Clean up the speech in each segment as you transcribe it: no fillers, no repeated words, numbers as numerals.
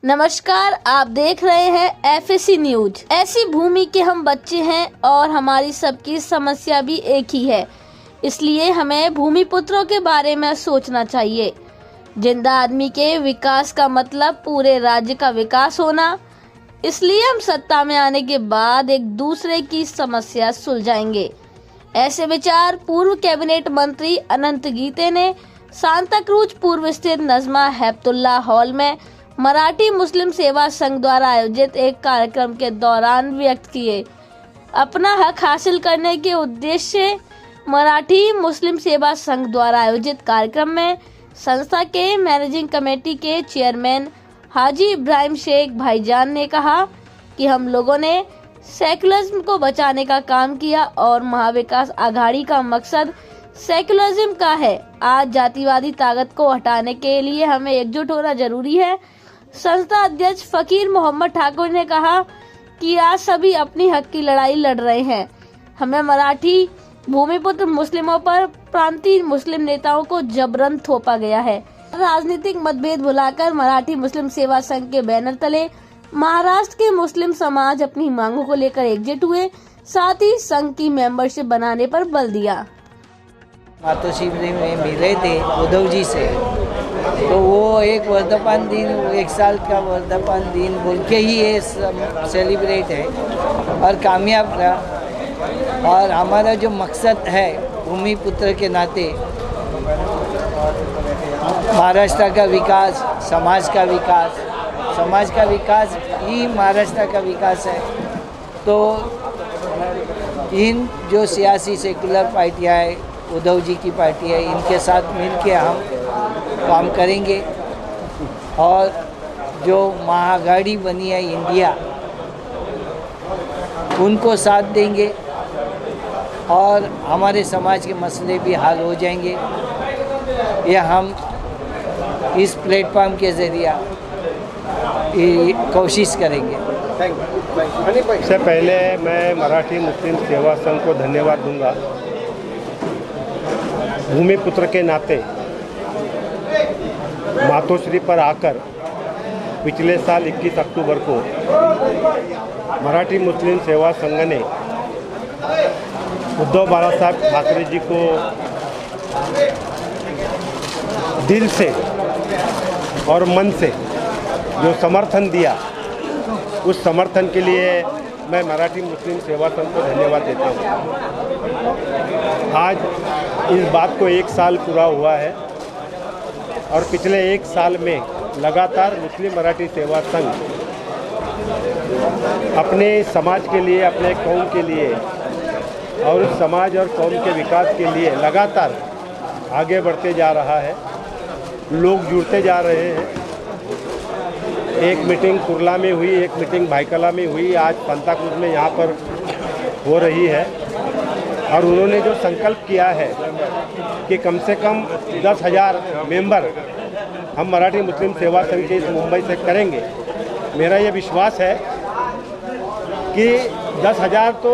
नमस्कार, आप देख रहे हैं एफएसी न्यूज। ऐसी भूमि के हम बच्चे हैं और हमारी सबकी समस्या भी एक ही है, इसलिए हमें भूमि पुत्रों के बारे में सोचना चाहिए। जिंदा आदमी के विकास का मतलब पूरे राज्य का विकास होना, इसलिए हम सत्ता में आने के बाद एक दूसरे की समस्या सुलझाएंगे। ऐसे विचार पूर्व कैबिनेट मंत्री अनंत गीते ने सांता क्रूज पूर्व स्थित नजमा हेपतुल्ला हॉल में मराठी मुस्लिम सेवा संघ द्वारा आयोजित एक कार्यक्रम के दौरान व्यक्त किए। अपना हक हासिल करने के उद्देश्य से मराठी मुस्लिम सेवा संघ द्वारा आयोजित कार्यक्रम में संस्था के मैनेजिंग कमेटी के चेयरमैन हाजी इब्राहिम शेख भाईजान ने कहा कि हम लोगों ने सेकुलरिज्म को बचाने का काम किया और महाविकास आघाड़ी का मकसद सेकुलरिज्म का है। आज जातिवादी ताकत को हटाने के लिए हमें एकजुट होना जरूरी है। संस्था अध्यक्ष फकीर मोहम्मद ठाकुर ने कहा कि आज सभी अपनी हक की लड़ाई लड़ रहे हैं। हमें मराठी भूमिपुत्र मुस्लिमों पर प्रांतीय मुस्लिम नेताओं को जबरन थोपा गया है। राजनीतिक मतभेद भुलाकर मराठी मुस्लिम सेवा संघ के बैनर तले महाराष्ट्र के मुस्लिम समाज अपनी मांगों को लेकर एकजुट हुए, साथ ही संघ की मेंबरशिप बनाने पर बल दिया। मातोश्री में मिले थे उद्धव जी से, तो वो एक वर्धापन दिन, 1 साल का वर्धापन दिन बोल के ही ये सेलिब्रेट है और कामयाब रहा। और हमारा जो मकसद है भूमि पुत्र के नाते महाराष्ट्र का विकास, समाज का विकास ही महाराष्ट्र का विकास है। तो इन जो सियासी सेकुलर पार्टियाँ है, उद्धव जी की पार्टी है, इनके साथ मिलके हम काम करेंगे और जो महाआघाड़ी बनी है इंडिया, उनको साथ देंगे और हमारे समाज के मसले भी हल हो जाएंगे। यह हम इस प्लेटफॉर्म के ज़रिए कोशिश करेंगे। सबसे पहले मैं मराठी मुस्लिम सेवा संघ को धन्यवाद दूंगा। भूमि पुत्र के नाते मातोश्री पर आकर पिछले साल 21 अक्टूबर को मराठी मुस्लिम सेवा संघ ने उद्धव बाला साहब ठाकरे जी को दिल से और मन से जो समर्थन दिया, उस समर्थन के लिए मैं मराठी मुस्लिम सेवा संघ को धन्यवाद देता हूँ। आज इस बात को 1 साल पूरा हुआ है और पिछले 1 साल में लगातार मुस्लिम मराठी सेवा संघ अपने समाज के लिए, अपने कौम के लिए और उस समाज और कौम के विकास के लिए लगातार आगे बढ़ते जा रहा है। लोग जुड़ते जा रहे हैं। एक मीटिंग कुर्ला में हुई, एक मीटिंग भाईकला में हुई, आज सांता क्रूज में यहाँ पर हो रही है। और उन्होंने जो संकल्प किया है कि कम से कम 10,000 मेंबर हम मराठी मुस्लिम सेवा संघ के इस मुंबई से करेंगे। मेरा ये विश्वास है कि 10,000 तो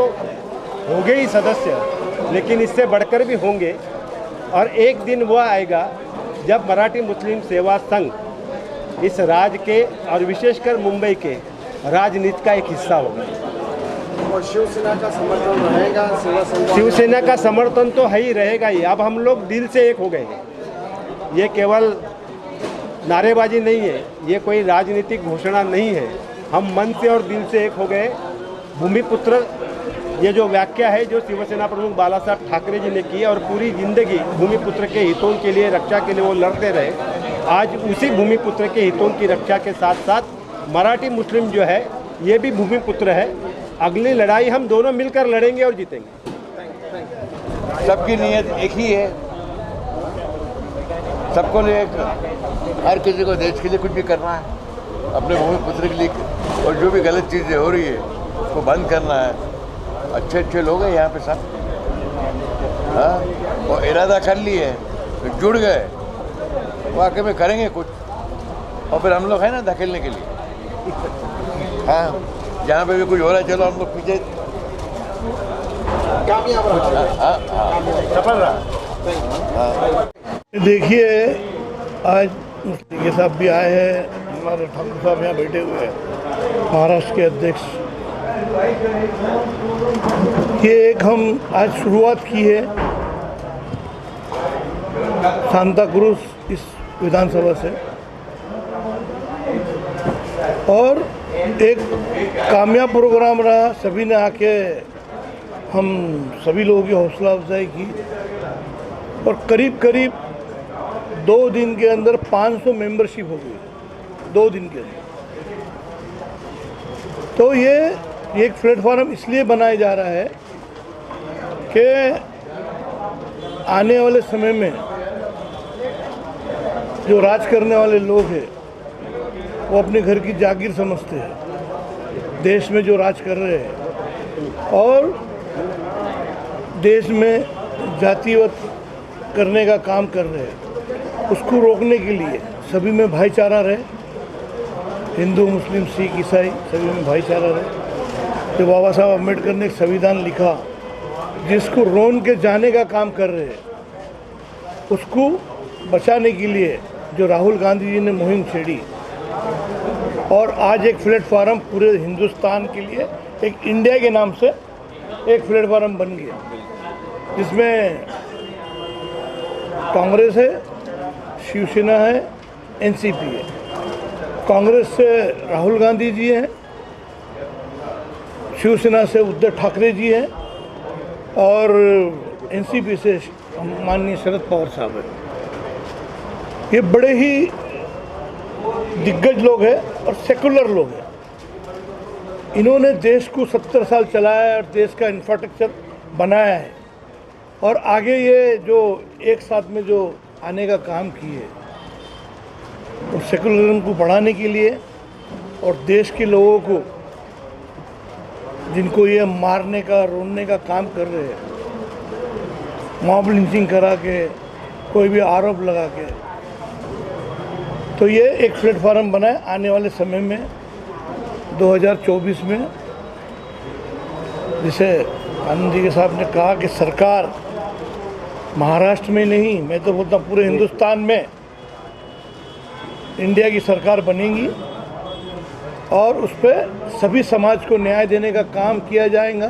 होंगे ही सदस्य, लेकिन इससे बढ़कर भी होंगे। और एक दिन वो आएगा जब मराठी मुस्लिम सेवा संघ इस राज्य के और विशेषकर मुंबई के राजनीति का एक हिस्सा होगा। और शिवसेना का समर्थन रहेगा? शिवसेना का समर्थन तो है ही रहेगा ही। अब हम लोग दिल से एक हो गए हैं। ये केवल नारेबाजी नहीं है, ये कोई राजनीतिक घोषणा नहीं है। हम मन से और दिल से एक हो गए। भूमिपुत्र ये जो व्याख्या है जो शिवसेना प्रमुख बाला साहब ठाकरे जी ने की और पूरी जिंदगी भूमिपुत्र के हितों के लिए, रक्षा के लिए वो लड़ते रहे, आज उसी भूमिपुत्र के हितों की रक्षा के साथ साथ मराठी मुस्लिम जो है ये भी भूमिपुत्र है। अगली लड़ाई हम दोनों मिलकर लड़ेंगे और जीतेंगे। सबकी नीयत एक ही है, सबको हर किसी को देश के लिए कुछ भी करना है, अपने भूमिपुत्र के लिए, और जो भी गलत चीज़ें हो रही है उसको बंद करना है। अच्छे अच्छे लोग हैं यहाँ पे सब, हाँ, और इरादा कर लिए, तो जुड़ गए, वाकई में करेंगे कुछ। और फिर हम लोग हैं ना धकेलने के लिए, हाँ, जहाँ पे भी कुछ हो रहा है चलो हम लोग पीछे सफल रहा। देखिए, आज मुफ्ती के साहब भी आए हैं, हमारे ठाकुर साहब यहाँ बैठे हुए हैं, महाराष्ट्र के अध्यक्ष। ये एक हम आज शुरुआत की है सांता क्रूज इस विधानसभा से, और एक कामयाब प्रोग्राम रहा। सभी ने आके हम सभी लोगों की हौसला अफजाई की और करीब करीब 2 दिन के अंदर 500 मेंबरशिप हो गई, 2 दिन के अंदर। तो ये एक प्लेटफॉर्म इसलिए बनाया जा रहा है कि आने वाले समय में जो राज करने वाले लोग हैं वो अपने घर की जागीर समझते हैं, देश में जो राज कर रहे हैं और देश में जातिवाद करने का काम कर रहे हैं, उसको रोकने के लिए सभी में भाईचारा रहे, हिंदू मुस्लिम सिख ईसाई सभी में भाईचारा रहे। जो बाबा साहब अम्बेडकर ने एक संविधान लिखा जिसको रोन के जाने का काम कर रहे हैं, उसको बचाने के लिए जो राहुल गांधी जी ने मुहिम छेड़ी और आज एक प्लेटफॉर्म पूरे हिंदुस्तान के लिए एक इंडिया के नाम से एक प्लेटफॉर्म बन गया, जिसमें कांग्रेस है, शिवसेना है, एनसीपी है। कांग्रेस से राहुल गांधी जी हैं, शिवसेना से उद्धव ठाकरे जी हैं और एनसीपी से माननीय शरद पवार साहब हैं। ये बड़े ही दिग्गज लोग हैं और सेकुलर लोग हैं। इन्होंने देश को 70 साल चलाया है और देश का इंफ्रास्ट्रक्चर बनाया है और आगे ये जो एक साथ में जो आने का काम किए और सेकुलरिज्म को बढ़ाने के लिए और देश के लोगों को जिनको ये मारने का रोनने का काम कर रहे हैं, मॉब लिंचिंग करा के कोई भी आरोप लगा के, तो ये एक प्लेटफॉर्म बना है आने वाले समय में 2024 में। जिसे आनंद जी के साहब ने कहा कि सरकार महाराष्ट्र में नहीं, मैं तो बोलता हूँ पूरे हिंदुस्तान में इंडिया की सरकार बनेगी और उस पर सभी समाज को न्याय देने का काम किया जाएगा।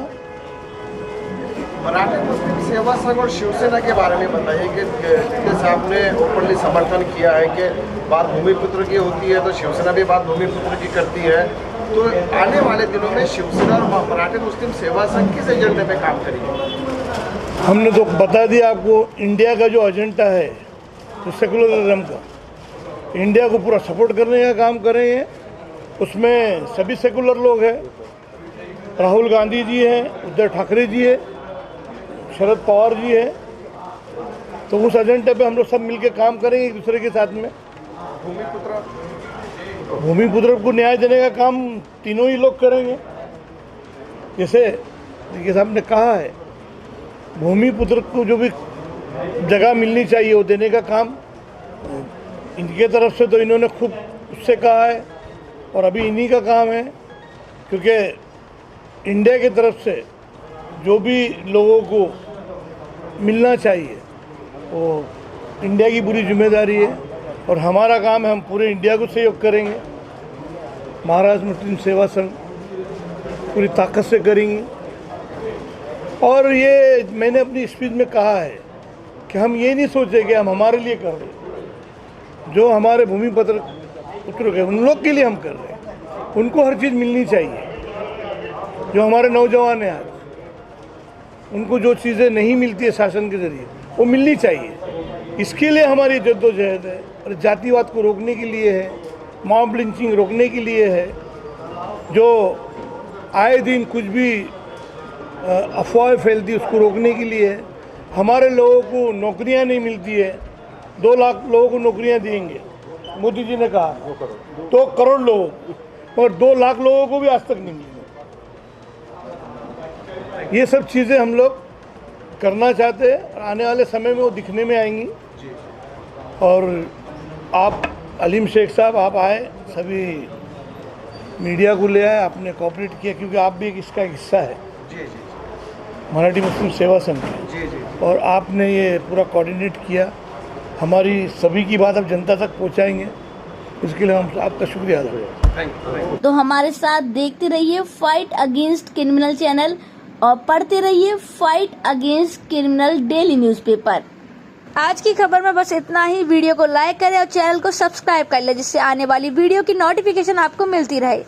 मराठा मुस्लिम सेवा संघ और शिवसेना के बारे में बताइए कि जितने साहब ने ओपनली समर्थन किया है कि बात भूमिपुत्र की होती है तो शिवसेना भी बात भूमिपुत्र की करती है, तो आने वाले दिनों में शिवसेना और मराठा मुस्लिम सेवा संघ किस एजेंडे पे काम करेगी? हमने तो बता दिया आपको, इंडिया का जो एजेंडा है तो सेकुलरिज्म का, इंडिया को पूरा सपोर्ट करने का काम करेंगे। उसमें सभी सेकुलर लोग हैं, राहुल गांधी जी हैं, उद्धव ठाकरे जी है, शरद पवार जी है, तो उस एजेंडे पे हम लोग सब मिलके काम करेंगे एक दूसरे के साथ में। भूमिपुत्र को न्याय देने का काम तीनों ही लोग करेंगे। जैसे देखिए साहब ने कहा है, भूमिपुत्र को जो भी जगह मिलनी चाहिए वो देने का काम इनके तरफ से तो इन्होंने खूब उससे कहा है और अभी इन्हीं का काम है, क्योंकि इंडिया की तरफ से जो भी लोगों को मिलना चाहिए वो इंडिया की पूरी जिम्मेदारी है और हमारा काम है, हम पूरे इंडिया को सहयोग करेंगे। महाराष्ट्र मुस्लिम सेवा संघ पूरी ताकत से करेंगे और ये मैंने अपनी स्पीच में कहा है कि हम ये नहीं सोचे कि हम हमारे लिए कर रहे हैं, जो हमारे भूमिपुत्र के उन लोग के लिए हम कर रहे हैं, उनको हर चीज़ मिलनी चाहिए। जो हमारे नौजवान हैं आज, उनको जो चीज़ें नहीं मिलती है शासन के ज़रिए वो मिलनी चाहिए। इसके लिए हमारी जद्दोजहद है और जातिवाद को रोकने के लिए है, मॉब लिंचिंग रोकने के लिए है। जो आए दिन कुछ भी अफवाहें फैलती उसको रोकने के लिए है। हमारे लोगों को नौकरियां नहीं मिलती है, 2 लाख लोगों को नौकरियां देंगे मोदी जी ने कहा, 2 करोड़ लोगों को, और 2 लाख लोगों को भी आज तक नहीं मिली। ये सब चीज़ें हम लोग करना चाहते हैं और आने वाले समय में वो दिखने में आएंगी। और आप अलीम शेख साहब आप आए, सभी मीडिया को ले आए, आपने कोऑपरेट किया क्योंकि आप भी इसका एक हिस्सा है मराठी मुस्लिम सेवा संघ के, और आपने ये पूरा कोऑर्डिनेट किया। हमारी सभी की बात अब जनता तक पहुंचाएंगे। इसके लिए हम आपका शुक्रिया अदा करते हैं। तो हमारे साथ देखते रहिए फाइट अगेंस्ट क्रिमिनल चैनल और पढ़ते रहिए fight against criminal daily newspaper. आज की खबर में बस इतना ही। वीडियो को लाइक करें और चैनल को सब्सक्राइब कर लें जिससे आने वाली वीडियो की नोटिफिकेशन आपको मिलती रहे।